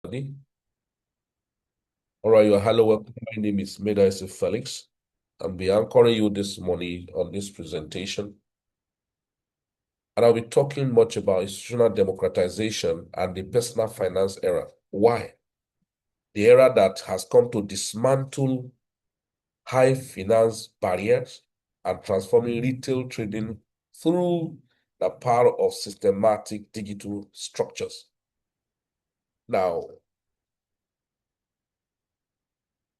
All right, hello, welcome. My name is Medaise Felix. I'll be anchoring you this morning on this presentation. And I'll be talking much about institutional democratization and the personal finance era. Why? The era that has come to dismantle high finance barriers and transforming retail trading through the power of systematic digital structures. Now,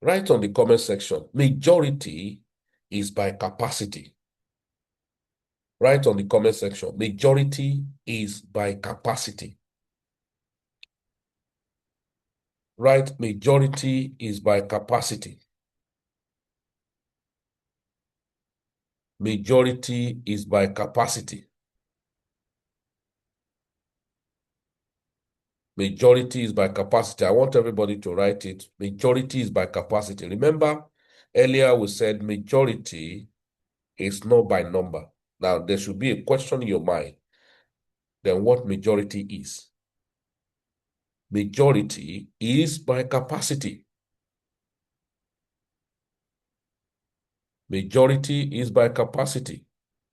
write on the comment section, majority is by capacity. Write on the comment section, majority is by capacity. Write, majority is by capacity. Majority is by capacity. Majority is by capacity. I want everybody to write it. Majority is by capacity. Remember, earlier we said majority is not by number. Now, there should be a question in your mind. Then what majority is? Majority is by capacity. Majority is by capacity.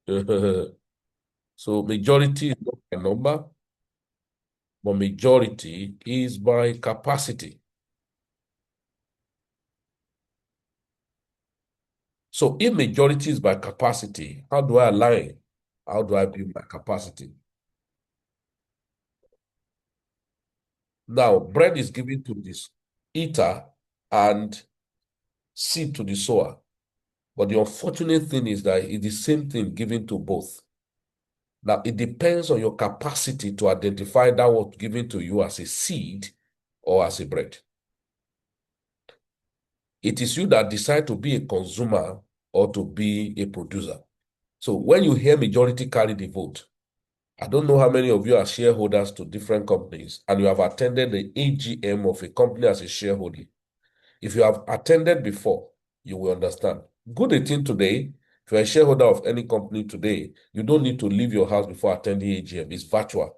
So majority is not by number, but majority is by capacity. So if majority is by capacity, how do I align? How do I build my capacity? Now, bread is given to this eater and seed to the sower. But the unfortunate thing is that it's the same thing given to both. Now, it depends on your capacity to identify that was given to you as a seed or as a bread. It is you that decide to be a consumer or to be a producer. So when you hear majority carry the vote, I don't know how many of you are shareholders to different companies and you have attended the AGM of a company as a shareholder. If you have attended before, you will understand. Good thing today, if you're a shareholder of any company today, you don't need to leave your house before attending AGM. It's virtual.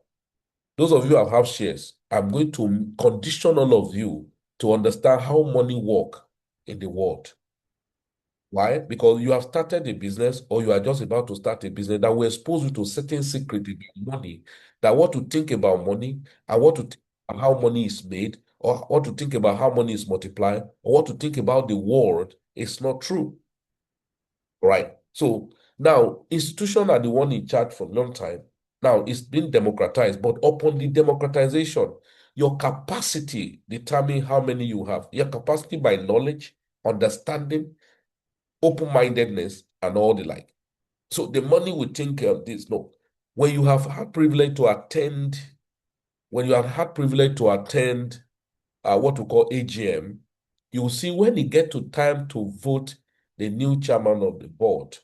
Those of you who have shares, I'm going to condition all of you to understand how money works in the world. Why? Because you have started a business or you are just about to start a business that will expose you to certain secrets about money, that what to think about money and what to think about how money is made, or what to think about how money is multiplied, or what to think about the world is not true. Right? So now institutions are the one in charge for a long time. Now it's been democratized, but upon the democratization, your capacity determine how many you have. Your capacity by knowledge, understanding, open-mindedness, and all the like. So the money will think of this. No, when you have had privilege to attend, when you have had privilege to attend what we call AGM, you will see when it get to time to vote the new chairman of the board,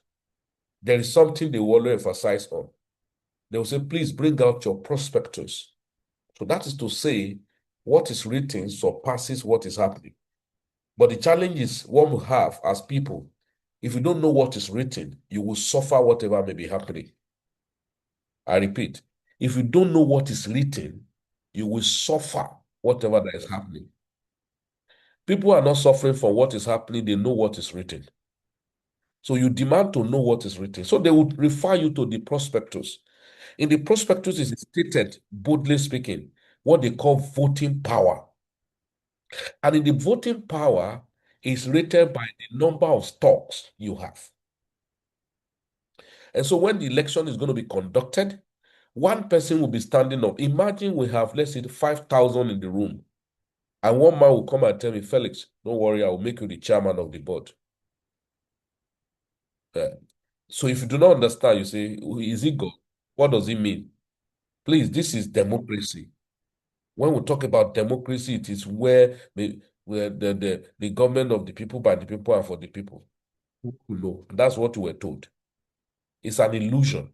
there is something they will always emphasize on. They will say, please bring out your prospectus. So that is to say, what is written surpasses what is happening. But the challenge is one we have as people. If you don't know what is written, you will suffer whatever may be happening. I repeat, if you don't know what is written, you will suffer whatever that is happening. People are not suffering from what is happening, they know what is written. So you demand to know what is written. So they would refer you to the prospectus. In the prospectus, it is stated, boldly speaking, what they call voting power. And in the voting power is rated by the number of stocks you have. And so when the election is going to be conducted, one person will be standing up. Imagine we have, let's say, 5,000 in the room. And one man will come and tell me, Felix, don't worry, I will make you the chairman of the board. So if you do not understand, you say, is he God? What does it mean? Please, this is democracy. When we talk about democracy, it is where the government of the people, by the people, and for the people. No, that's what we were told. It's an illusion.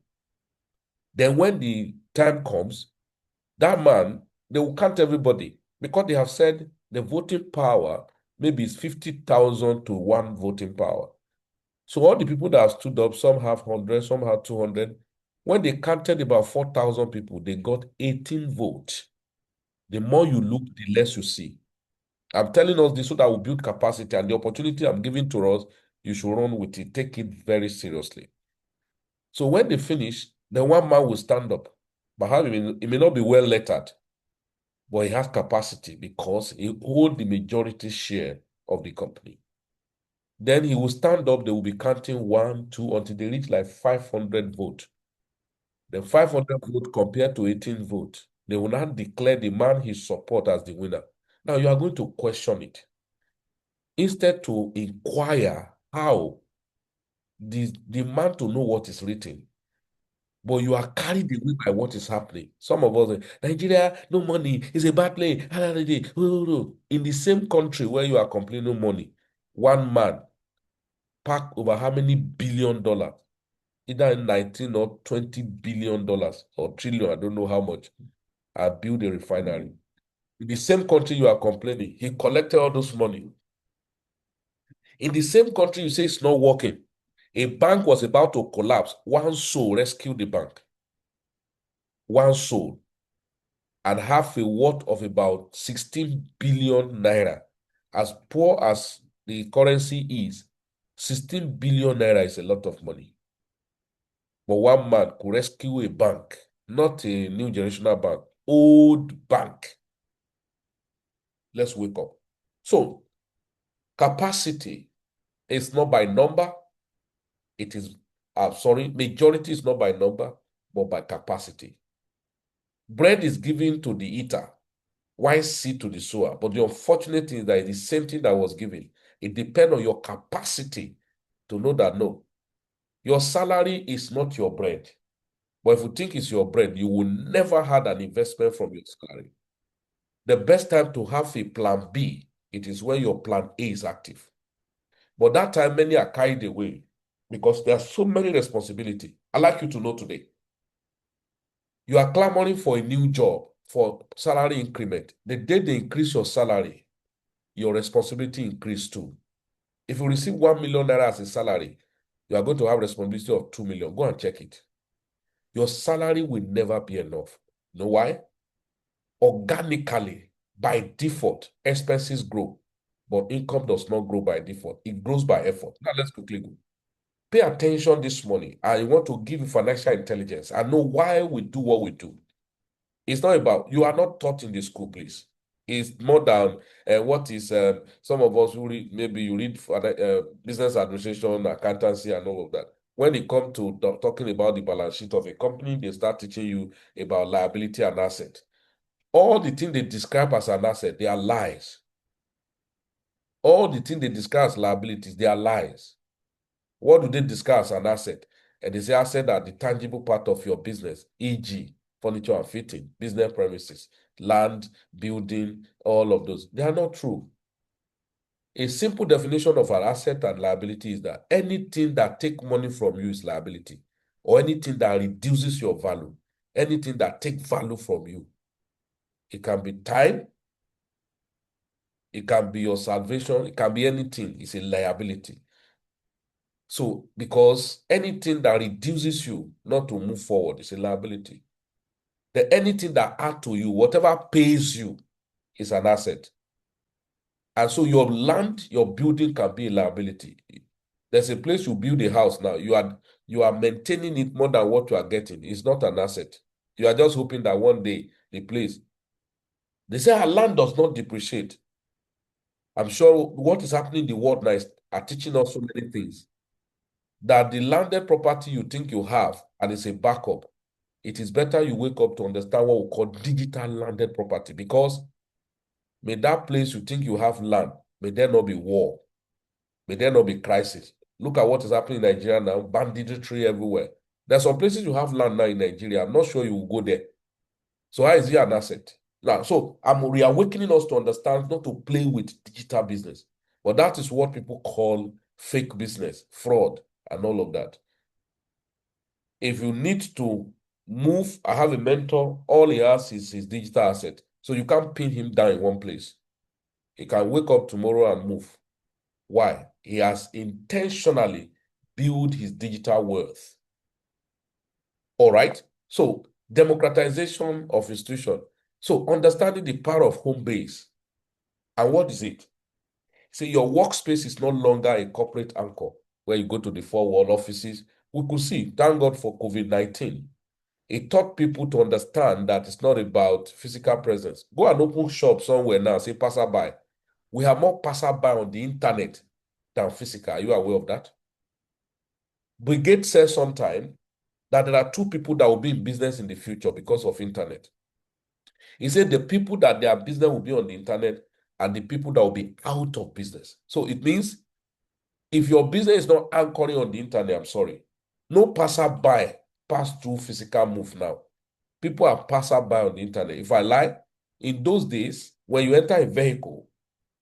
Then when the time comes, that man, they will count everybody because they have said the voting power maybe is 50,000 to one voting power. So all the people that have stood up, some have 100, some have 200. When they counted about 4,000 people, they got 18 votes. The more you look, the less you see. I'm telling us this so that we build capacity, and the opportunity I'm giving to us, you should run with it. Take it very seriously. So when they finish, then one man will stand up. But he may not be well lettered, but he has capacity because he holds the majority share of the company. Then he will stand up, they will be counting 1, 2, until they reach like 500 votes. Then 500 votes compared to 18 votes. They will not declare the man he support as the winner. Now you are going to question it. Instead to inquire how the man to know what is written, but you are carried away by what is happening. Some of us, Nigeria, no money, it's a bad place. In the same country where you are complaining money, one man packed over how many $billion, either 19 or $20 billion or trillion, I don't know how much, and build a refinery. In the same country you are complaining, he collected all those money. In the same country you say it's not working, a bank was about to collapse. One soul rescued the bank. One soul. And have a worth of about 16 billion naira. As poor as the currency is, 16 billion naira is a lot of money. But one man could rescue a bank, not a new generational bank, old bank. Let's wake up. So, capacity is not by number. It is, majority is not by number, but by capacity. Bread is given to the eater, why seed to the sower? But the unfortunate thing is that it's the same thing that was given. It depends on your capacity to know that no, your salary is not your bread. But if you think it's your bread, you will never have an investment from your salary. The best time to have a plan B, it is when your plan A is active. But that time, many are carried away because there are so many responsibilities. I'd like you to know today, you are clamoring for a new job, for salary increment. The day they increase your salary, your responsibility increase too. If you receive 1 million naira as a salary, you are going to have responsibility of 2 million. Go and check it. Your salary will never be enough. You know why? Organically, by default, expenses grow, but income does not grow by default. It grows by effort. Now let's quickly go. Pay attention this morning. I want to give you financial intelligence. I know why we do what we do. It's not about, you are not taught in the school, please. It's more than what is, some of us who read, maybe you read for business administration, accountancy, and all of that. When it comes to talking about the balance sheet of a company, they start teaching you about liability and asset. All the things they describe as an asset, they are lies. All the things they describe as liabilities, they are lies. What do they describe as an asset? And they say asset are the tangible part of your business, e.g., furniture and fitting, business premises, land, building, all of those. They are not true. A simple definition of an asset and liability is that anything that takes money from you is liability, or anything that reduces your value, anything that takes value from you. It can be time, it can be your salvation, it can be anything. It's a liability. So, because anything that reduces you not to move forward is a liability. Then anything that adds to you, whatever pays you, is an asset. And so your land, your building can be a liability. There's a place you build a house now. You are maintaining it more than what you are getting. It's not an asset. You are just hoping that one day the place. They say our land does not depreciate. I'm sure what is happening in the world now are teaching us so many things. That the landed property you think you have and it's a backup, it is better you wake up to understand what we call digital landed property, because may that place you think you have land, may there not be war, may there not be crisis. Look at what is happening in Nigeria now, banditry everywhere. There's some places you have land now in Nigeria. I'm not sure you will go there. So how is it an asset? Now, so I'm reawakening us to understand not to play with digital business. But that is what people call fake business, fraud, and all of that. If you need to move, I have a mentor, all he has is his digital asset. So you can't pin him down in one place. He can wake up tomorrow and move. Why? He has intentionally built his digital worth. All right? So democratization of institution. So understanding the power of home base. And what is it? See, your workspace is no longer a corporate anchor where you go to the four-wall offices. We could see, thank God for COVID-19. It taught people to understand that it's not about physical presence. Go and open shop somewhere now, say passerby. We have more passerby on the internet than physical. Are you aware of that? Brigade says sometime that there are two people that will be in business in the future because of internet. He said the people that their business will be on the internet and the people that will be out of business. So it means if your business is not anchoring on the internet, I'm sorry, no passerby pass through physical move now. People are passerby on the internet. If I lie, in those days, when you enter a vehicle,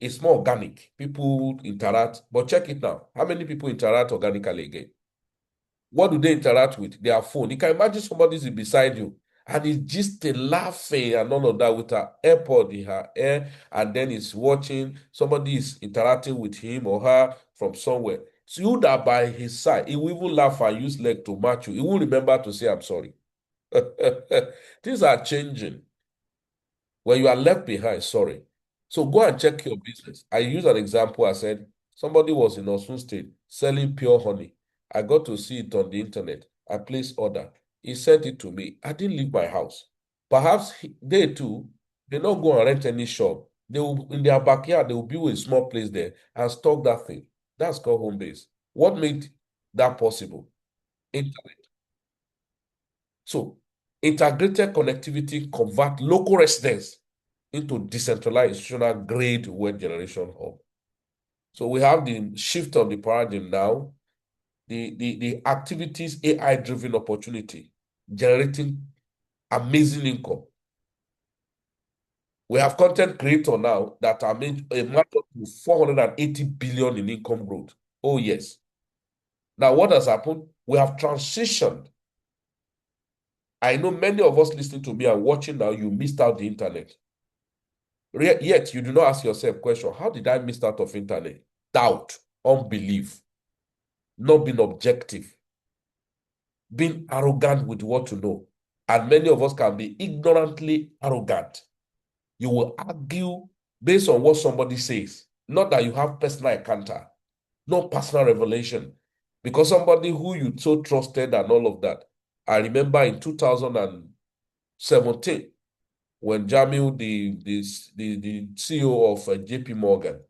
it's more organic. People interact, but check it now. How many people interact organically again? What do they interact with? Their phone. You can imagine somebody's beside you and he's just laughing and all of that with her AirPod in her ear, and then he's watching, somebody is interacting with him or her from somewhere. So you that by his side, he will even laugh and use leg to match you. He will remember to say, I'm sorry. Things are changing. When you are left behind, sorry. So go and check your business. I use an example. I said somebody was in Osun State selling pure honey. I got to see it on the internet. I placed order. He sent it to me. I didn't leave my house. Perhaps they too, they not go and rent any shop. They will in their backyard, they will build a small place there and stock that thing. That's called home base. What made that possible? Internet. So integrated connectivity convert local residents into decentralized institutional grade wealth generation hub. So we have the shift of the paradigm now, the activities AI-driven opportunity generating amazing income. We have content creator now that are made a market to 480 billion in income growth. Oh, yes. Now, what has happened? We have transitioned. I know many of us listening to me and watching now, you missed out the internet. Yet you do not ask yourself question, how did I miss out of internet? Doubt, unbelief, not being objective, being arrogant with what you know. And many of us can be ignorantly arrogant. You will argue based on what somebody says, not that you have personal encounter, no personal revelation. Because somebody who you so trusted and all of that. I remember in 2017, when Jamil, the CEO of JP Morgan,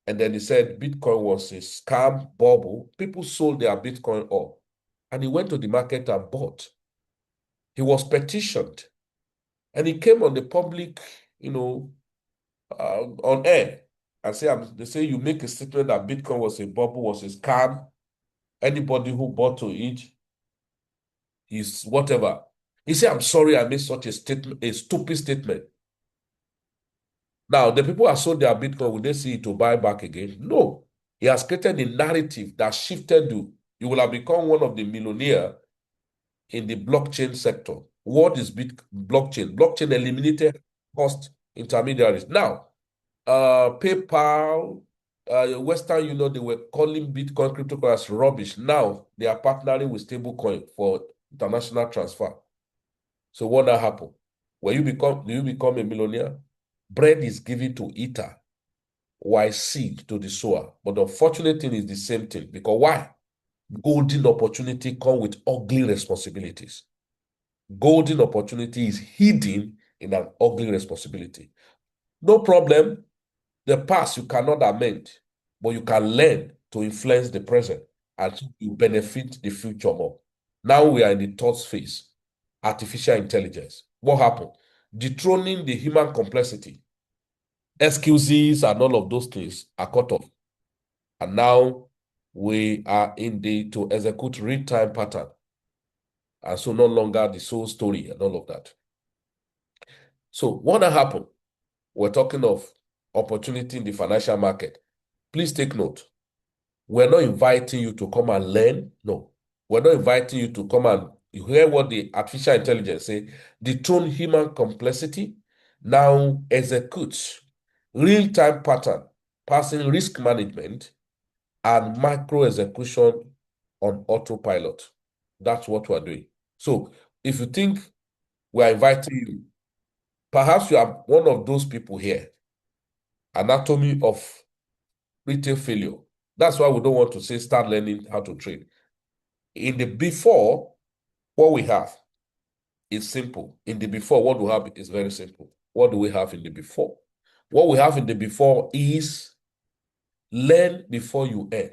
and then he said Bitcoin was a scam bubble. People sold their Bitcoin off. And he went to the market and bought. He was petitioned. And he came on the public, on air and they say you make a statement that Bitcoin was a bubble, was a scam. Anybody who bought to it is whatever. He said, I'm sorry I made such a statement, a stupid statement. Now, the people who sold their Bitcoin, will they see it to buy back again? No. He has created a narrative that shifted you. You will have become one of the millionaires in the blockchain sector. What is blockchain? Blockchain eliminated cost intermediaries. Now, PayPal, Western Union, they were calling Bitcoin cryptocurrency rubbish. Now they are partnering with stablecoin for international transfer. So what now happen? Do you become a millionaire? Bread is given to eater, while seed to the sower. But the unfortunate thing is the same thing. Because why? Golden opportunity come with ugly responsibilities. Golden opportunity is hidden in an ugly responsibility. No problem. The past you cannot amend, but you can learn to influence the present and you benefit the future more. Now we are in the third phase, artificial intelligence. What happened? Dethroning the human complexity. Excuses and all of those things are cut off. And now we are in the to execute real-time pattern. And so no longer the soul story and all of that. So what happened? We're talking of opportunity in the financial market. Please take note. We're not inviting you to come and learn. No. We're not inviting you to come and you hear what the artificial intelligence say. Dethrone human complexity. Now execute real-time pattern, passing risk management and micro execution on autopilot. That's what we're doing. So if you think we're inviting you Perhaps you are one of those people here. Anatomy of retail failure. That's why we don't want to say start learning how to trade. In the before, what we have is simple. In the before, what we have is very simple. What do we have in the before? What we have in the before is learn before you earn.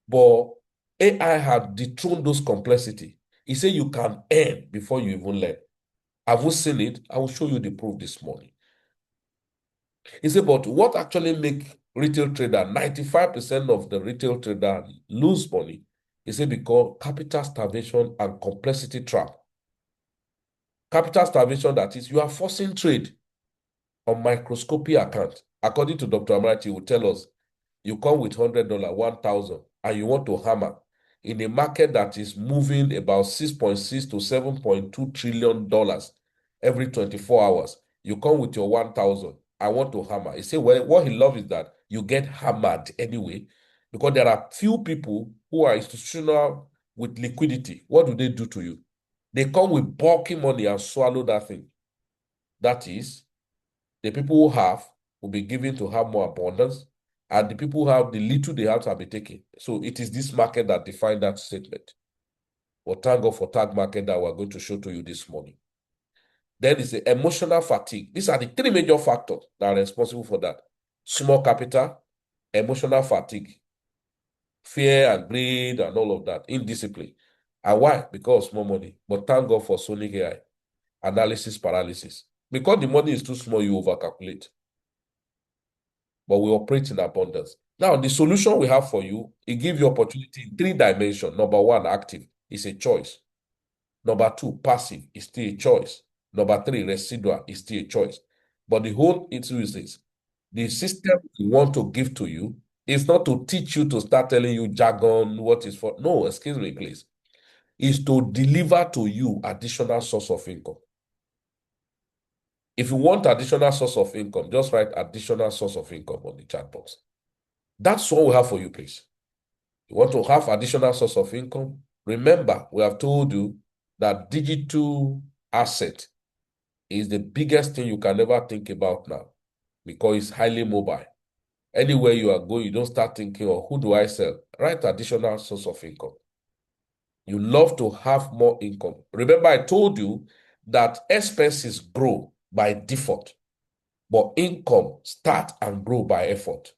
But AI had dethroned those complexity. He said you can earn before you even learn. Have you seen it? I will show you the proof this morning. He said, but what actually make retail trader, 95% of the retail trader lose money? He said, because capital starvation and complexity trap. Capital starvation, that is, you are forcing trade on microscopy account. According to Dr. Amarachi, he will tell us, you come with $100, 1,000, and you want to hammer in a market that is moving about 6.6 to $7.2 trillion every 24 hours. You come with your 1,000. I want to hammer. He said, well, what he loves is that you get hammered anyway, because there are few people who are institutional with liquidity. What do they do to you? They come with bulky money and swallow that thing. That is, the people who have will be given to have more abundance, and the people who have the little they have to be taken. So it is this market that defines that statement. But thank God for tag market that we're going to show to you this morning. Then is the emotional fatigue. These are the three major factors that are responsible for that. Small capital, emotional fatigue, fear and greed and all of that, indiscipline. And why? Because of small money. But thank God for Sonic AI, analysis paralysis. Because the money is too small, you overcalculate. But we operate in abundance. Now, the solution we have for you, it gives you opportunity in three dimensions. Number one, active is a choice. Number two, passive is still a choice. Number three, residual is still a choice. But the whole issue is this. The system we want to give to you is not to teach you to start telling you jargon, what is for. No, excuse me, please. Is to deliver to you additional source of income. If you want additional source of income, just write additional source of income on the chat box. That's what we have for you, please. You want to have additional source of income? Remember, we have told you that digital asset is the biggest thing you can ever think about now because it's highly mobile. Anywhere you are going, you don't start thinking, oh, who do I sell? Write additional source of income. You love to have more income. Remember, I told you that expenses grow by default, but income start and grow by effort.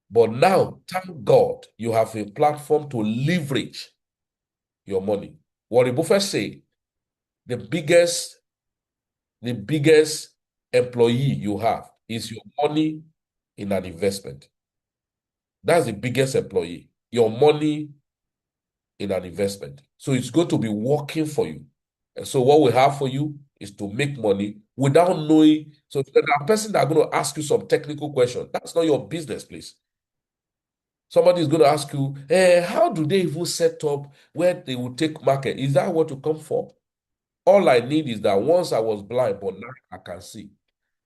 But now, thank God, you have a platform to leverage your money. Warren Buffett say, the biggest employee you have is your money in an investment. That's the biggest employee, your money in an investment. So it's going to be working for you. And so what we have for you is to make money without knowing. So there are person that are going to ask you some technical question. That's not your business, please. Somebody is going to ask you, how do they even set up where they will take market? Is that what you come for? All I need is that once I was blind, but now I can see.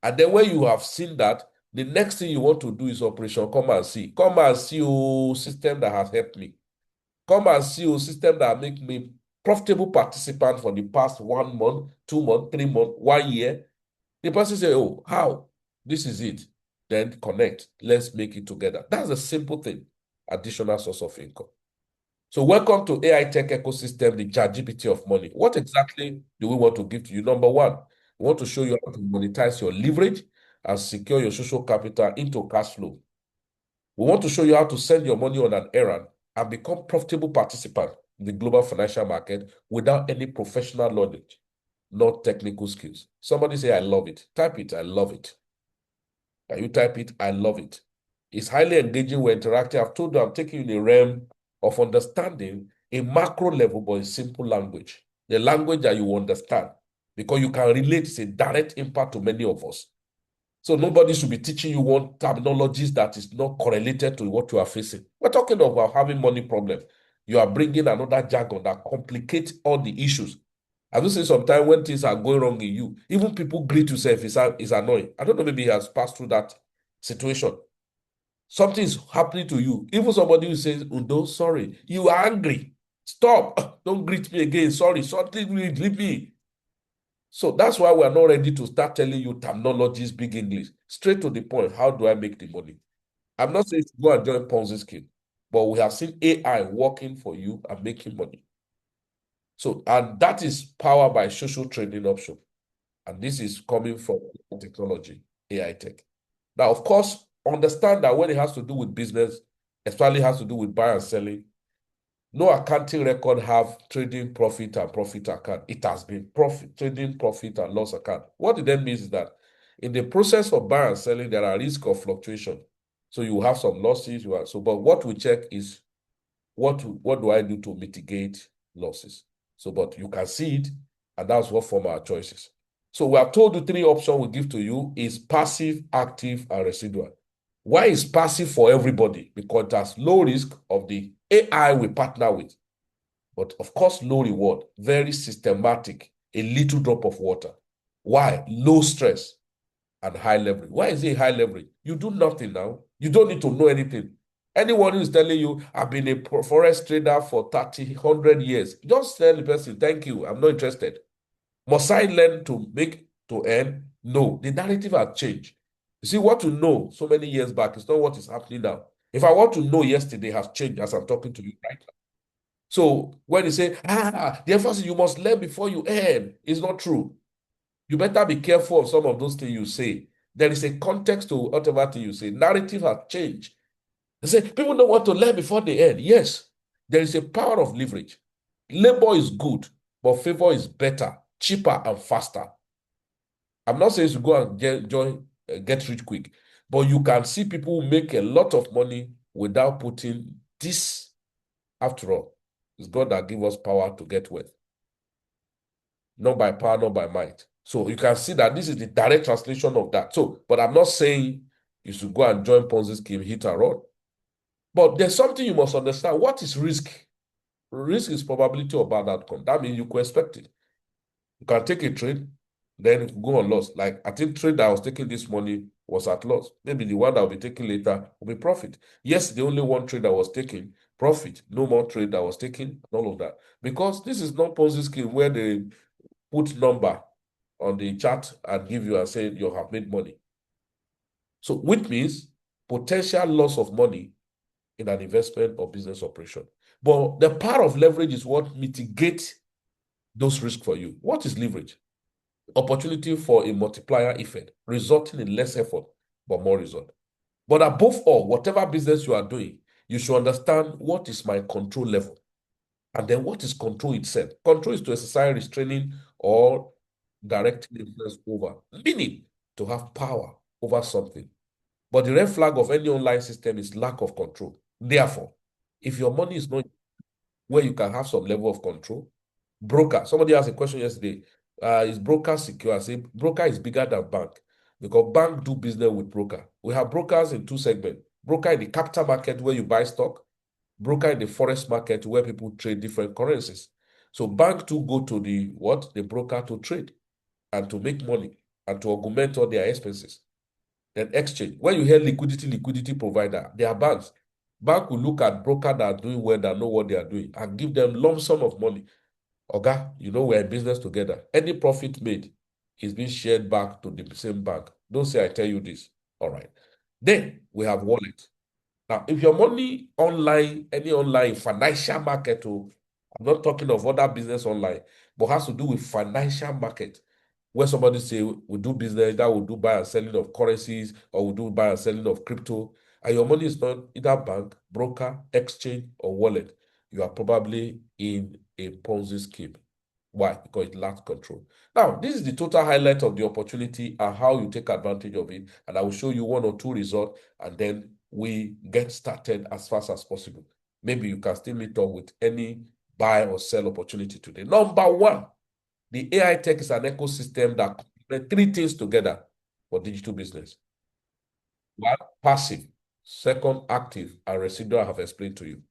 And then when you have seen that, the next thing you want to do is operation come and see. Come and see a system that has helped me. Come and see a system that make me profitable participant for the past 1 month, 2 months, 3 months, 1 year. The person say, oh, how? This is it. Then connect. Let's make it together. That's a simple thing. Additional source of income. So welcome to Aitech ecosystem, the ChatGPT of money. What exactly do we want to give to you? Number one, we want to show you how to monetize your leverage and secure your social capital into cash flow. We want to show you how to send your money on an errand and become profitable participant in the global financial market without any professional knowledge, not technical skills. Somebody say, I love it. Type it, I love it. Can you type it? I love it. It's highly engaging. We're interactive. I've told you I'm taking you in a realm of understanding a macro level, but in simple language. The language that you understand, because you can relate. It's a direct impact to many of us. So nobody should be teaching you one terminologies that is not correlated to what you are facing. We're talking about having money problem. You are bringing another jargon that complicates all the issues. Have you seen sometimes when things are going wrong in you, even people greet yourself is annoying. I don't know, maybe he has passed through that situation. Something is happening to you. Even somebody who says, Undo, sorry, you are angry. Stop. Don't greet me again. Sorry. Something leave me. So that's why we're not ready to start telling you terminologies, big English. Straight to the point. How do I make the money? I'm not saying go and join Ponzi scheme, but we have seen AI working for you and making money. So, and that is powered by social trading option. And this is coming from technology, AI tech. Now, of course, understand that when it has to do with business, especially has to do with buy and selling, no accounting record have trading profit and profit account. It has been profit, trading profit and loss account. What it then means is that in the process of buy and selling, there are risk of fluctuation. So you have some losses. But what we check is what do I do to mitigate losses? So, but you can see it, and that's what form our choices. So we have told you three options we give to you is passive, active, and residual. Why is passive for everybody? Because it has low risk of the AI we partner with, but of course, low reward, very systematic, a little drop of water. Why? Low stress and high leverage. Why is it high leverage? You do nothing now. You don't need to know anything. Anyone who is telling you, I've been a forex trader for 30, 100 years, just tell the person, thank you, I'm not interested. Must I learn to make, to earn? No, the narrative has changed. You see, what you know so many years back is not what is happening now. If I want to know yesterday has changed as I'm talking to you right now. So when you say, the emphasis you must learn before you earn, is not true. You better be careful of some of those things you say. There is a context to whatever thing you say. Narrative has changed. They say people don't want to learn before they earn. Yes, there is a power of leverage. Labor is good, but favor is better, cheaper, and faster. I'm not saying to go and get rich quick, but you can see people who make a lot of money without putting this. After all, it's God that gives us power to get wealth, not by power, not by might. So you can see that this is the direct translation of that. So, but I'm not saying you should go and join Ponzi scheme, hit and run. But there's something you must understand. What is risk? Risk is probability of bad outcome. That means you could expect it. You can take a trade, then go on loss. Like I think trade that I was taking this money was at loss. Maybe the one that I'll be taking later will be profit. Yes, the only one trade that was taking profit, no more trade that was taking, and all of that. Because this is not Ponzi scheme where they put number on the chart and give you and say you have made money. So, which means potential loss of money in an investment or business operation. But the power of leverage is what mitigates those risks for you. What is leverage? Opportunity for a multiplier effect, resulting in less effort, but more result. But above all, whatever business you are doing, you should understand what is my control level. And then what is control itself? Control is to exercise restraining or directing influence over, meaning to have power over something. But the red flag of any online system is lack of control. Therefore, if your money is not where you can have some level of control, broker, somebody asked a question yesterday, is broker secure? I say broker is bigger than bank because bank do business with broker. We have brokers in two segments. Broker in the capital market where you buy stock, broker in the forex market where people trade different currencies. So bank to go to the broker to trade and to make money and to augment all their expenses. Then exchange. When you hear liquidity provider, they are banks. Bank will look at broker that are doing well, that know what they are doing, and give them lump sum of money. Okay, we're in business together. Any profit made is being shared back to the same bank. Don't say I tell you this. All right. Then we have wallet. Now, if your money online, any online financial market, I'm not talking of other business online, but has to do with financial market, where somebody say we do business that will do buy and selling of currencies or we do buy and selling of crypto, and your money is not either bank, broker, exchange, or wallet, you are probably in a Ponzi scheme. Why? Because it lacks control. Now, this is the total highlight of the opportunity and how you take advantage of it. And I will show you one or two results, and then we get started as fast as possible. Maybe you can still meet up with any buy or sell opportunity today. Number one, the AI tech is an ecosystem that combines three things together for digital business. One, passive. Second, active. And residual, I have explained to you.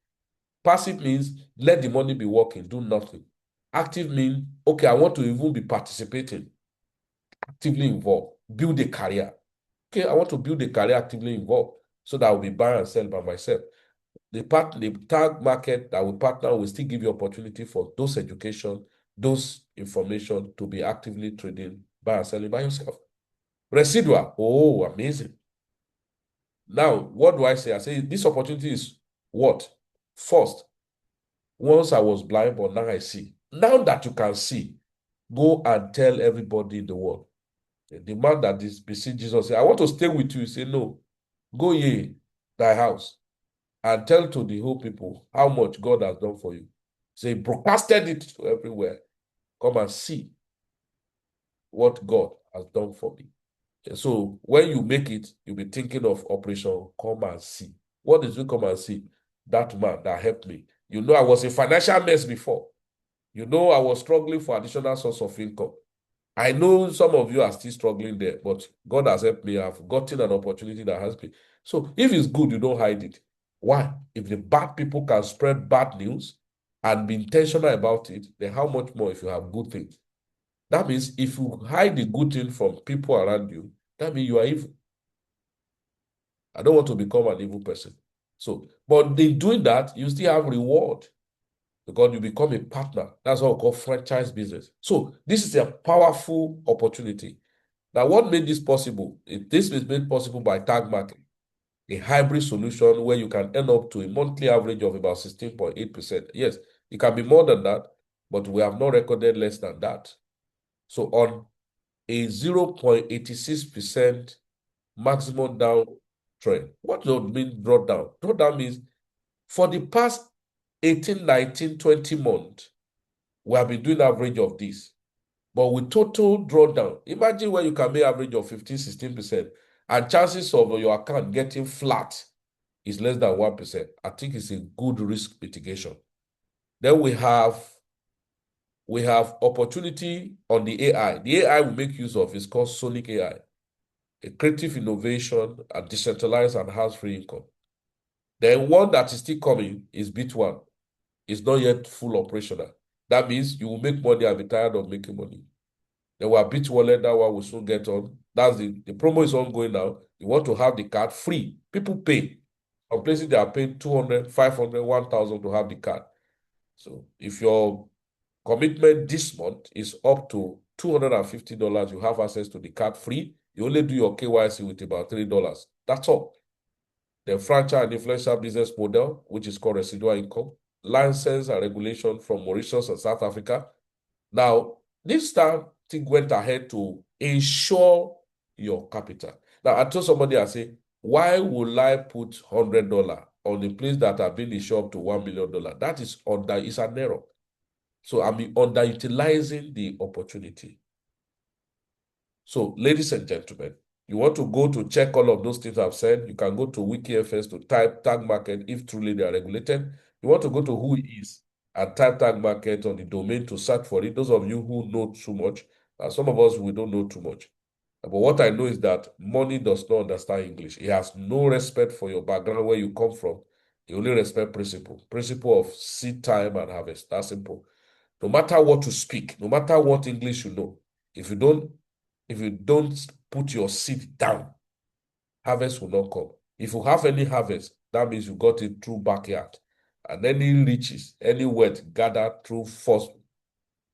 Passive means let the money be working, do nothing. Active means, okay, I want to even be participating, actively involved, build a career. Okay, I want to build a career actively involved so that I will be buy and sell by myself. The tag market that we partner will still give you opportunity for those education those information to be actively trading, buy and selling by yourself. Residual, oh, amazing. Now, what do I say? I say this opportunity is what? First, once I was blind, but now I see. Now that you can see, go and tell everybody in the world. The man that is beseech Jesus, say, I want to stay with you. He say, no, go ye thy house and tell to the whole people how much God has done for you. Say, broadcasted it to everywhere. Come and see what God has done for me. So when you make it, you'll be thinking of Operation Come and See. What is it come and see? That man that helped me. You know, I was a financial mess before. You know, I was struggling for additional source of income. I know some of you are still struggling there, but God has helped me. I've gotten an opportunity that has been. So if it's good, you don't hide it. Why? If the bad people can spread bad news and be intentional about it, then how much more if you have good things? That means if you hide the good thing from people around you, that means you are evil. I don't want to become an evil person. So, but in doing that, you still have reward because you become a partner. That's what we call franchise business. So this is a powerful opportunity. Now, what made this possible? This is made possible by tag market, a hybrid solution where you can end up to a monthly average of about 16.8%. Yes, it can be more than that, but we have not recorded less than that. So on a 0.86% maximum down trend. What does it mean drawdown? Drawdown means for the past 18, 19, 20 months, we have been doing average of this. But with total drawdown, imagine where you can make average of 15, 16%, and chances of your account getting flat is less than 1%. I think it's a good risk mitigation. Then we have opportunity on the AI. The AI we make use of is called Sonic AI, a creative innovation and decentralized and hands-free income. Then one that is still coming is Bit1. It's not yet full operational. That means you will make money and be tired of making money. Then we have Bit Wallet, that one will soon get on. That's the promo is ongoing now. You want to have the card free. People pay. Some places they are paying 200, 500, 1,000 to have the card. So if your commitment this month is up to $250, you have access to the card free. You only do your KYC with about $3. That's all. The franchise and influential business model, which is called residual income, license and regulation from Mauritius and South Africa. Now, this time thing went ahead to ensure your capital. Now, I told somebody, I say, why will I put $100 on a place that have been insured up to $1 million? That is it's an error. So I'm underutilizing the opportunity. So, ladies and gentlemen, you want to go to check all of those things I've said, you can go to WikiFS to type tag market if truly they are regulated. You want to go to who is and type tag market on the domain to search for it. Those of you who know too much, some of us, we don't know too much. But what I know is that money does not understand English. It has no respect for your background, where you come from. It only respect principle. Principle of seed time and harvest. That's simple. No matter what you speak, no matter what English you know, if you don't put your seed down, harvest will not come. If you have any harvest, that means you got it through backyard. And any riches, any wealth gathered through force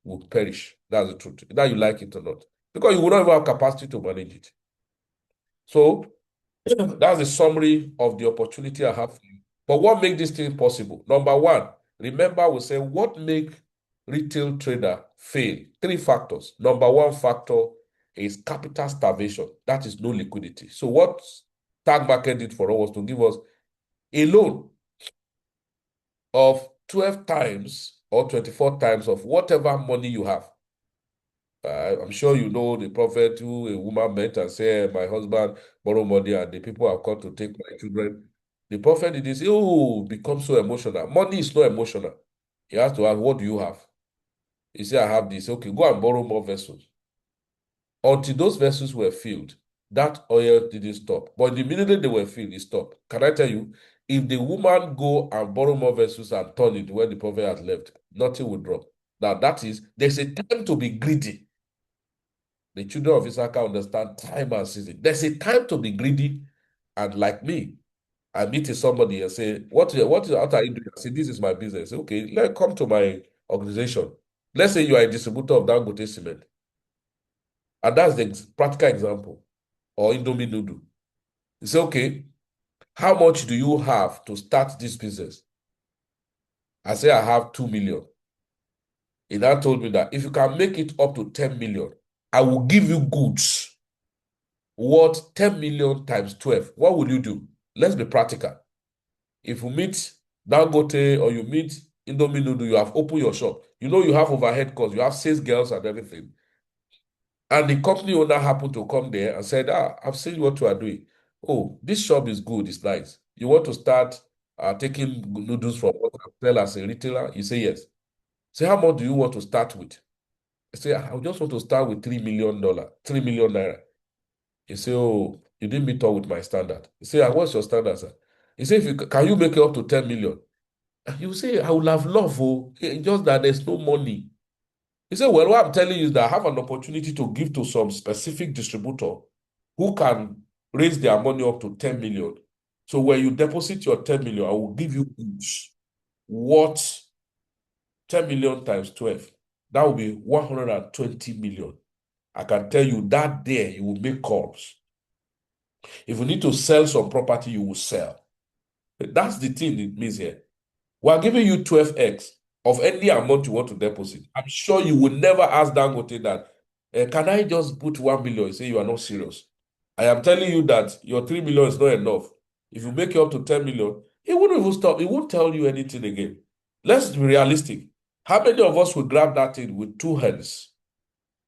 will perish. That's the truth. Either you like it or not. Because you will not even have capacity to manage it. So that's the summary of the opportunity I have for you. But what makes this thing possible? Number one, remember we say what make retail trader fail? Three factors. Number one factor is capital starvation. That is no liquidity. So what tag market did for us was to give us a loan of 12 times or 24 times of whatever money you have. I'm sure you know the prophet who a woman met and said, my husband borrow money and the people have come to take my children. The prophet did this, oh, become so emotional. Money is not emotional. He has to ask, what do you have? He said, I have this. Okay, go and borrow more vessels. Until those vessels were filled, that oil didn't stop. But immediately they were filled, it stopped. Can I tell you, if the woman go and borrow more vessels and turn it where the prophet has left, nothing will drop. Now, that is, there's a time to be greedy. The children of Issachar understand time and season. There's a time to be greedy. And like me, I meet somebody and say, what are you doing? I say, this is my business. Okay, come to my organization. Let's say you are a distributor of Dangote cement, and that's the practical example, or Indomie noodle. You say, okay, how much do you have to start this business? I say I have 2 million. He now told me that if you can make it up to 10 million, I will give you goods worth 10 million times 12. What will you do? Let's be practical. If you meet Dangote or you meet Indomie Noodle, you have opened your shop. You know you have overhead costs, you have sales girls and everything. And the company owner happened to come there and said, I've seen what you are doing. Oh, this shop is good, it's nice. You want to start taking noodles from what I sell as a retailer? You say yes. Say, how much do you want to start with? I say, I just want to start with $3 million, 3 million naira. He say, oh, you didn't meet up with my standard. He say, what's your standard, sir? He say, can you make it up to 10 million? You say, I would have loved, oh, just that there's no money. He said, well, what I'm telling you is that I have an opportunity to give to some specific distributor who can raise their money up to 10 million. So when you deposit your 10 million, I will give you goods worth 10 million times 12. That will be 120 million. I can tell you that day you will make calls. If you need to sell some property, you will sell. That's the thing it means here. We're giving you 12x of any amount you want to deposit. I'm sure you will never ask Dangote that, can I just put 1 million? You say you are not serious. I am telling you that your 3 million is not enough. If you make it up to 10 million, it wouldn't even stop. It won't tell you anything again. Let's be realistic. How many of us will grab that thing with two hands?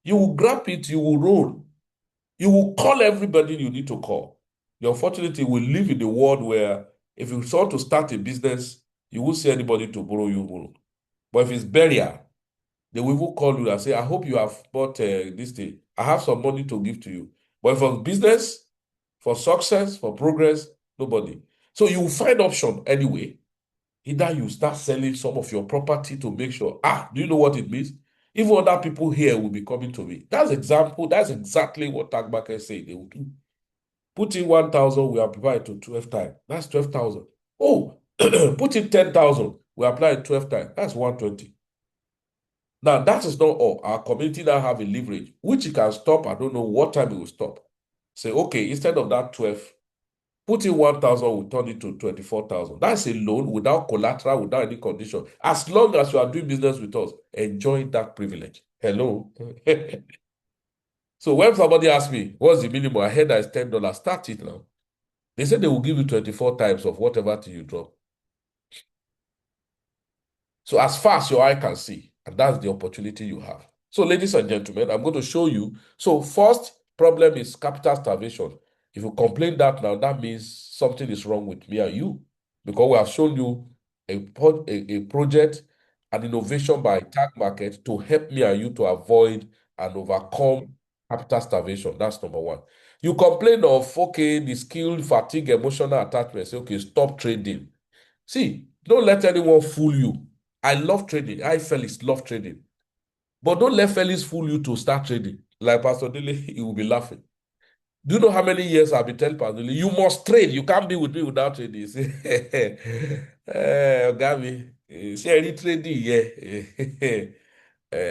You will grab it, you will roll. You will call everybody you need to call. The unfortunately, we live in a world where if you want to start a business, you won't see anybody to borrow you money. But if it's burial, they will even call you and say, I hope you have bought this thing. I have some money to give to you. But for business, for success, for progress, nobody. So you will find option anyway. Either you start selling some of your property to make sure, do you know what it means? Even other people here will be coming to me. That's exactly what tag market say they will do. Put in 1,000, we apply it to 12 times. That's 12,000. Oh, put in 10,000, we apply it 12 times. That's 120. Now, that is not all. Our community now have a leverage, which you can stop. I don't know what time it will stop. Say, okay, instead of that 12, put in 1,000, we turn it to 24,000. That's a loan without collateral, without any condition. As long as you are doing business with us, enjoy that privilege. Hello. So when somebody asks me, what's the minimum? I heard that it's $10. Start it now. They said they will give you 24 times of whatever thing you drop. So as far as your eye can see, and that's the opportunity you have. So ladies and gentlemen, I'm going to show you. So first problem is capital starvation. If you complain that now, that means something is wrong with me and you, because we have shown you a project, an innovation by Tag Market to help me and you to avoid and overcome capital starvation. That's number one. You complain of, okay, the skill, fatigue, emotional attachment. Say, okay, stop trading. See, don't let anyone fool you. I love trading. I, Felix, love trading. But don't let Felix fool you to start trading. Like Pastor Dele, he will be laughing. Do you know how many years I've been telling Pastor Dele, you must trade. You can't be with me without trading. He say, Gami, share trading, yeah.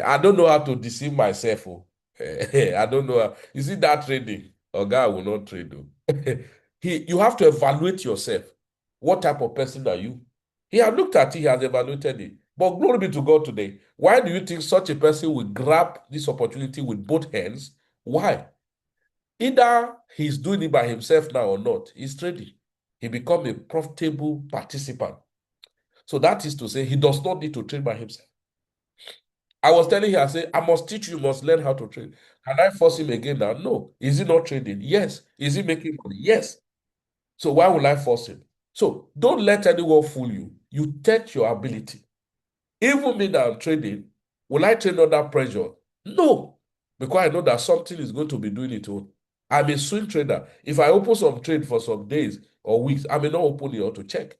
I don't know how to deceive myself. Oh. I don't know. You see that trading? Oga will not trade. Oh. You have to evaluate yourself. What type of person are you? He has looked at it, he has evaluated it. But glory be to God today. Why do you think such a person will grab this opportunity with both hands? Why? Either he's doing it by himself now or not. He's trading. He become a profitable participant. So that is to say, he does not need to trade by himself. I was telling him, I said, I must teach you, you must learn how to trade. Can I force him again now? No. Is he not trading? Yes. Is he making money? Yes. So why will I force him? So don't let anyone fool you. You test your ability. Even me that I'm trading, will I trade under pressure? No. Because I know that something is going to be doing it all. I'm a swing trader. If I open some trade for some days or weeks, I may not open it or to check.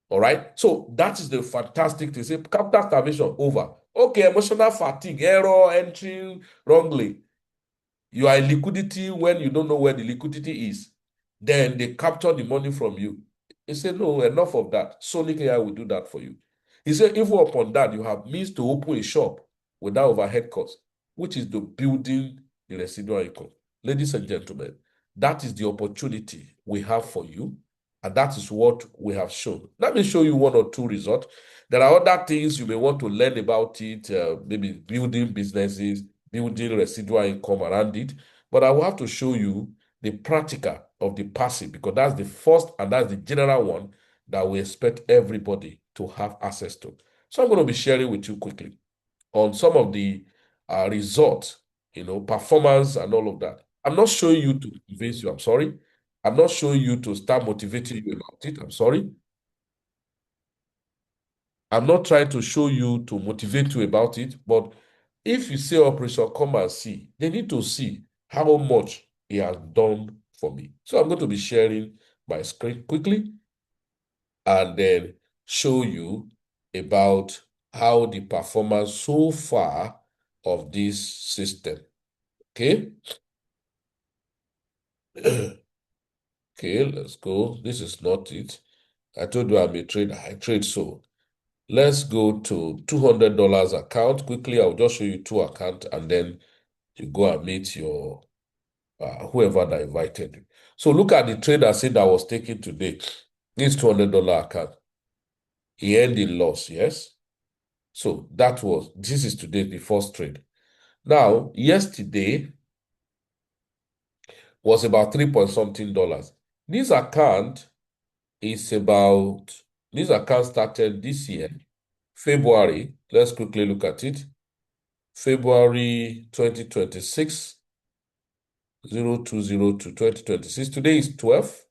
All right. So that is the fantastic thing. Say capital starvation over. Okay, emotional fatigue, error, entering wrongly. You are in liquidity when you don't know where the liquidity is. Then they capture the money from you. They say, no, enough of that. Sonic AI will do that for you. He said, even upon that, you have means to open a shop without overhead costs, which is the building the residual income. Ladies and gentlemen, that is the opportunity we have for you, and that is what we have shown. Let me show you one or two results. There are other things you may want to learn about it, maybe building businesses, building residual income around it, but I will have to show you the practical of the passive because that's the first and that's the general one that we expect everybody to have access to. So I'm going to be sharing with you quickly on some of the results, performance and all of that. I'm not showing you to convince you. I'm sorry. I'm not showing you to start motivating you about it. I'm sorry. I'm not trying to show you to motivate you about it, but if you say operation, come and see, they need to see how much he has done for me. So I'm going to be sharing my screen quickly and then show you about how the performance so far of this system. Okay. Okay, let's go. This is not it. I told you I'm a trader. I trade so. Let's go to $200 account. Quickly, I'll just show you two accounts and then you go and meet your whoever that invited you. So look at the trade I said that was taken today. This $200 account. He ended in loss, yes? So this is today, the first trade. Now, yesterday was about 3 point something dollars. This account is about, this account started this year, February. Let's quickly look at it. February 2026, 0202 2026. Today is 12.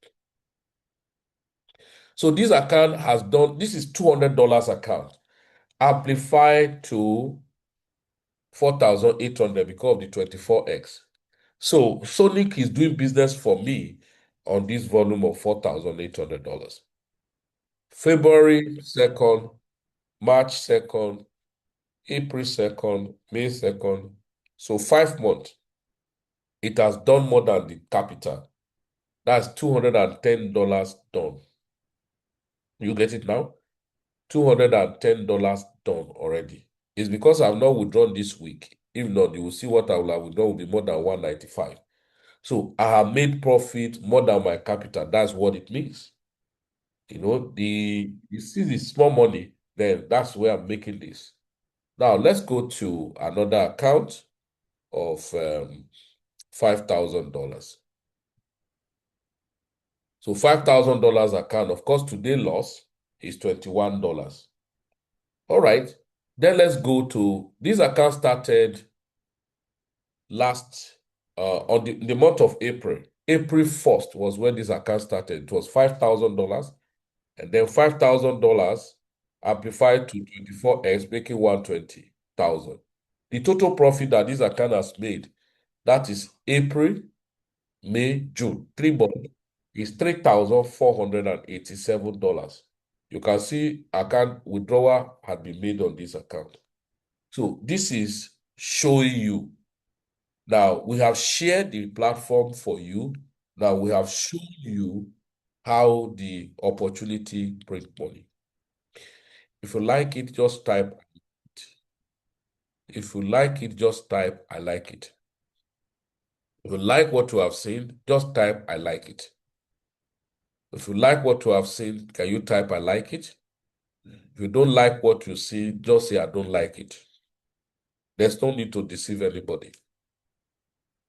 So this account has done, this is $200 account, amplified to 4,800 because of the 24x. So Sonic is doing business for me on this volume of $4,800. February 2nd, March 2nd, April 2nd, May 2nd. So 5 months. It has done more than the capital. That's $210 done. You get it now? $210 done already. It's because I've not withdrawn this week. If not, you will see what I will have withdrawn will be more than 195. So I have made profit more than my capital. That's what it means. You see the small money, then that's where I'm making this. Now let's go to another account of $5,000. So $5,000 account, of course, today loss is $21. All right. Then let's go to this account started last on the month of April. April 1st was when this account started. It was $5,000. And then $5,000 amplified to 24x, making 120,000. The total profit that this account has made, that is April, May, June, 3 months, is $3,487. You can see account withdrawal had been made on this account. So this is showing you. Now, we have shared the platform for you. Now, we have shown you how the opportunity brings money. If you like it, just type it. If you like it, just type I like it. If you like what you have seen, just type I like it. If you like what you have seen, can you type I like it? If you don't like what you see, just say I don't like it. There's no need to deceive anybody.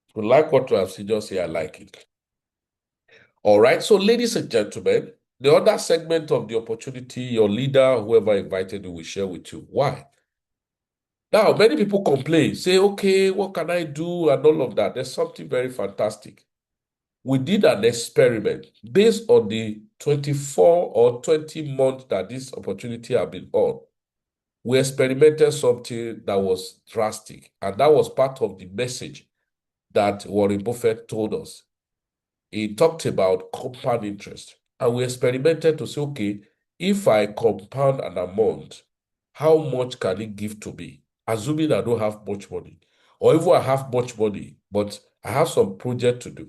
If you like what you have seen, just say I like it. All right. So, ladies and gentlemen, the other segment of the opportunity, your leader, whoever invited you, will share with you. Why? Now, many people complain, say, okay, what can I do? And all of that. There's something very fantastic. We did an experiment based on the 24 or 20 months that this opportunity have been on. We experimented something that was drastic, and that was part of the message that Warren Buffett told us. He talked about compound interest, and we experimented to say, okay, if I compound an amount, how much can it give to me? Assuming I don't have much money, or if I have much money, but I have some project to do,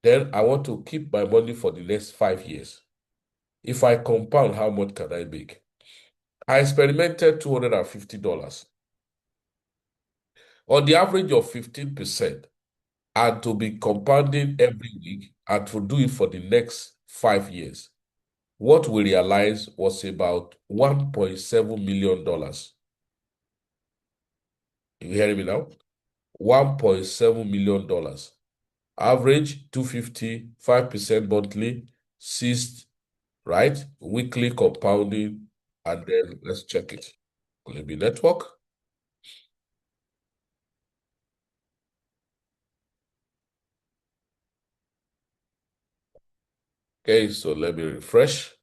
then I want to keep my money for the next 5 years. If I compound, how much can I make? I experimented $250 on the average of 15%, and to be compounding every week and to do it for the next 5 years. What we realized was about $1.7 million. You hearing me now? $1.7 million. Average 250, 5% monthly, 6, right? Weekly compounding, and then let's check it. Will it be network? Okay, so let me refresh.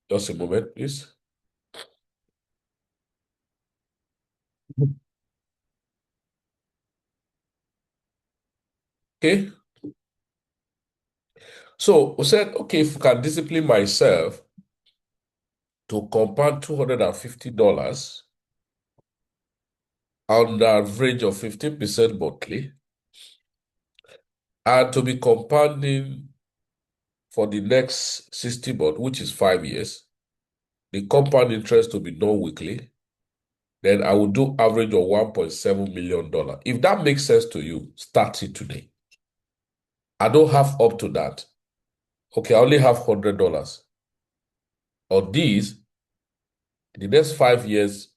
Just a moment, please. Okay, so we said, okay, if I can discipline myself to compound $250 on the average of 15% monthly, and to be compounding for the next 60 months, which is 5 years, the compound interest to be done weekly, then I will do average of $1.7 million. If that makes sense to you, start it today. I don't have up to that. Okay, I only have $100. On these, the next 5 years,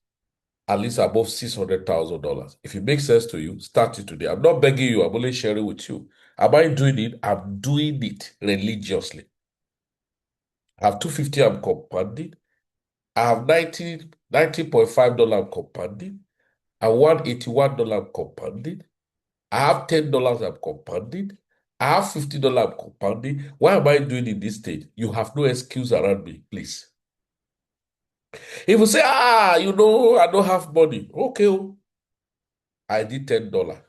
at least above $600,000. If it makes sense to you, start it today. I'm not begging you, I'm only sharing with you. Am I doing it? I'm doing it religiously. I have 250 I'm compounding. I have 90.5 dollars I'm compounding. I want $81 I'm compounding. I have $10 I'm compounding. I have $50 I'm compounding. Why am I doing it this stage? You have no excuse around me, please. If you say, I don't have money. Okay, oh, I did $10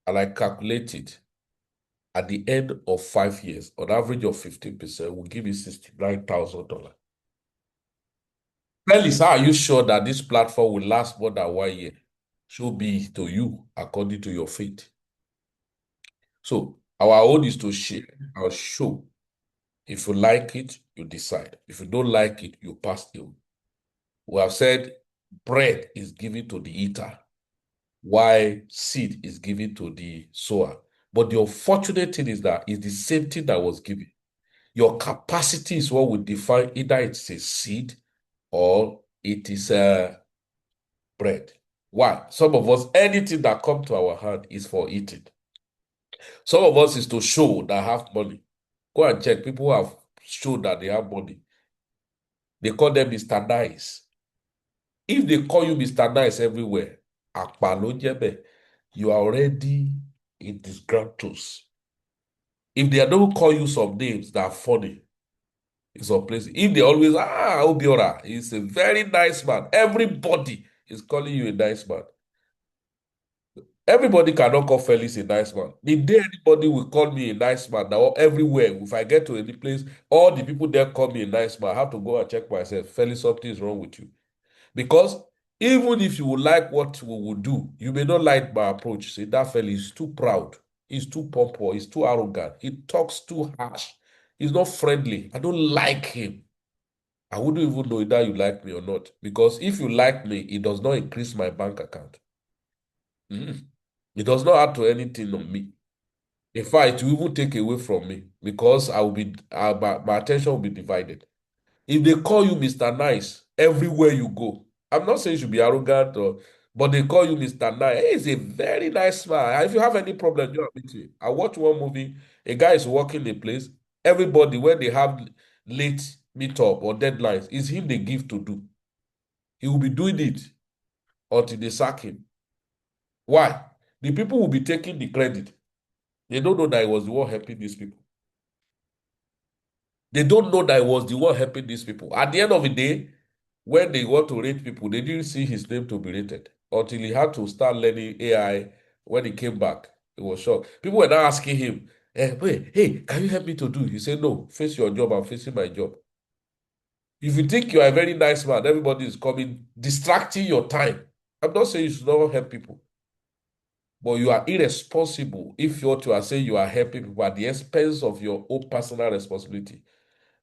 and I calculate it. At the end of 5 years, on average of 15%, will give you $69,000. Felix, how are you sure that this platform will last more than 1 year? Should be to you according to your faith. So our own is to share our show. If you like it, you decide. If you don't like it, you pass it. We have said bread is given to the eater, while seed is given to the sower. But the unfortunate thing is that it's the same thing that was given. Your capacity is what will define either it's a seed or it is a bread. Why? Some of us, anything that comes to our hand is for eating. Some of us is to show that have money. Go and check. People who have shown that they have money. They call them Mr. Nice. If they call you Mr. Nice everywhere, you are already in disgruntled. If they don't call you some names that are funny, in some places, if they always, Obiora, he's a very nice man. Everybody is calling you a nice man. Everybody cannot call Felix a nice man. The day anybody will call me a nice man, now everywhere, if I get to any place, all the people there call me a nice man. I have to go and check myself. Felix, something is wrong with you. Because even if you would like what we will do, you may not like my approach. Say that fella is too proud, he's too pompous, he's too arrogant, he talks too harsh, he's not friendly. I don't like him. I wouldn't even know whether you like me or not. Because if you like me, it does not increase my bank account. Mm. It does not add to anything on me. In fact, it will even take away from me because I will be my attention will be divided. If they call you Mr. Nice everywhere you go, I'm not saying you should be arrogant but they call you Mr. Nice. Hey, he's a very nice man. If you have any problem, you admit it. I watch one movie, a guy is working a place. Everybody, when they have late meetup or deadlines, it's him they give to do. He will be doing it until they sack him. Why? The people will be taking the credit. They don't know that he was the one helping these people. They don't know that he was the one helping these people. At the end of the day, when they want to rate people, they didn't see his name to be rated until he had to start learning AI. When he came back, he was shocked. People were now asking him, wait, hey, can you help me to do? He said, no, face your job. I'm facing my job. If you think you are a very nice man, everybody is coming, distracting your time. I'm not saying you should not help people. but you are irresponsible if what you are saying you are helping people at the expense of your own personal responsibility.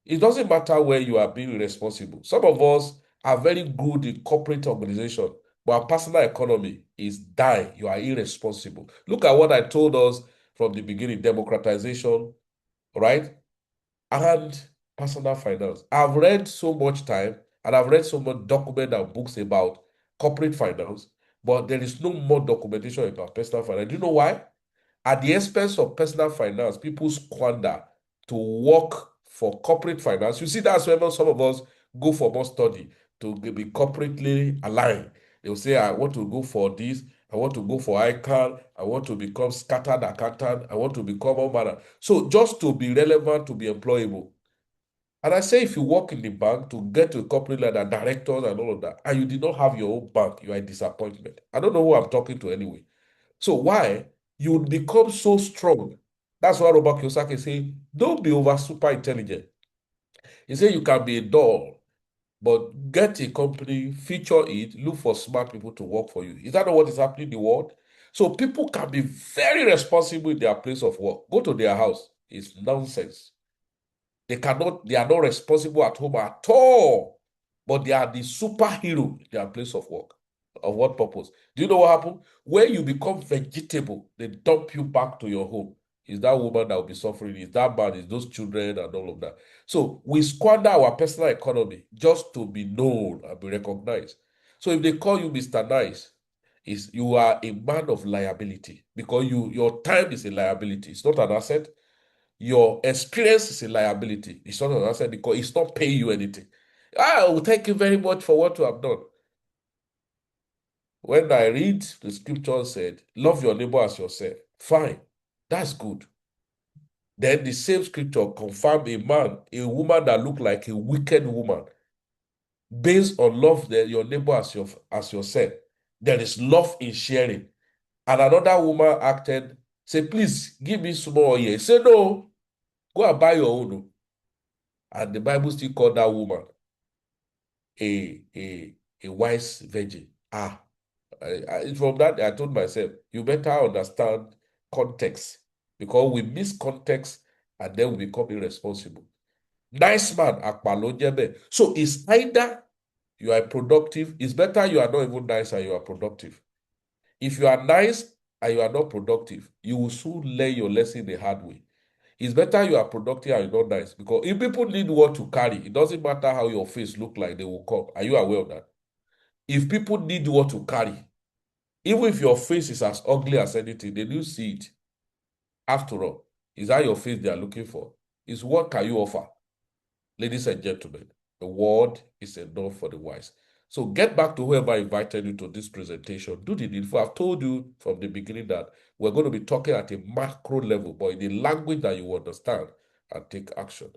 It doesn't matter where you are being responsible. Some of us are very good in corporate organization, but our personal economy is dying. You are irresponsible. Look at what I told us from the beginning, democratization, right? And personal finance. I've read so much time and I've read so much document and books about corporate finance, but there is no more documentation about personal finance. Do you know why? At the expense of personal finance, people squander to work for corporate finance. You see, that's where some of us go for more study to be corporately aligned. They'll say, I want to go for this, I want to go for ICANN, I want to become scattered accountant, I want to become all manner. So just to be relevant, to be employable. And I say, if you work in the bank to get to a corporate ladder, directors and all of that, and you did not have your own bank, you are a disappointment. I don't know who I'm talking to anyway. So why? You become so strong. That's why Robert Kiyosaki say, don't be over super intelligent. He said you can be a doll, but get a company, feature it, look for smart people to work for you. Is that not what is happening in the world? So people can be very responsible in their place of work. Go to their house. It's nonsense. They are not responsible at home at all, but they are the superhero in their place of work. Of what purpose? Do you know what happened? When you become vegetable, they dump you back to your home. Is that woman that will be suffering? Is that man? Is those children and all of that? So we squander our personal economy just to be known and be recognized. So if they call you Mr. Nice, is you are a man of liability because your time is a liability. It's not an asset. Your experience is a liability. It's not an asset because it's not paying you anything. Well, thank you very much for what you have done. When I read the scripture said, love your neighbor as yourself. Fine. That's good. Then the same scripture confirm a man, a woman that look like a wicked woman, based on love your neighbor as yourself. There is love in sharing. And another woman acted, say, please give me small here. Say, no, go and buy your own. And the Bible still called that woman a wise virgin. From that, I told myself, you better understand context because we miss context and then we become irresponsible. Nice man, akpalojebe. So it's either you are productive, it's better you are not even nice and you are productive. If you are nice and you are not productive, you will soon learn your lesson the hard way. It's better you are productive and you're not nice because if people need what to carry, it doesn't matter how your face look like, they will come. Are you aware of that? If people need what to carry, even if your face is as ugly as anything, they do see it. After all, is that your face they are looking for? Is what can you offer? Ladies and gentlemen, the word is enough for the wise. So get back to whoever invited you to this presentation. Do the needful. I've told you from the beginning that we're going to be talking at a macro level, but in a language that you understand and take action.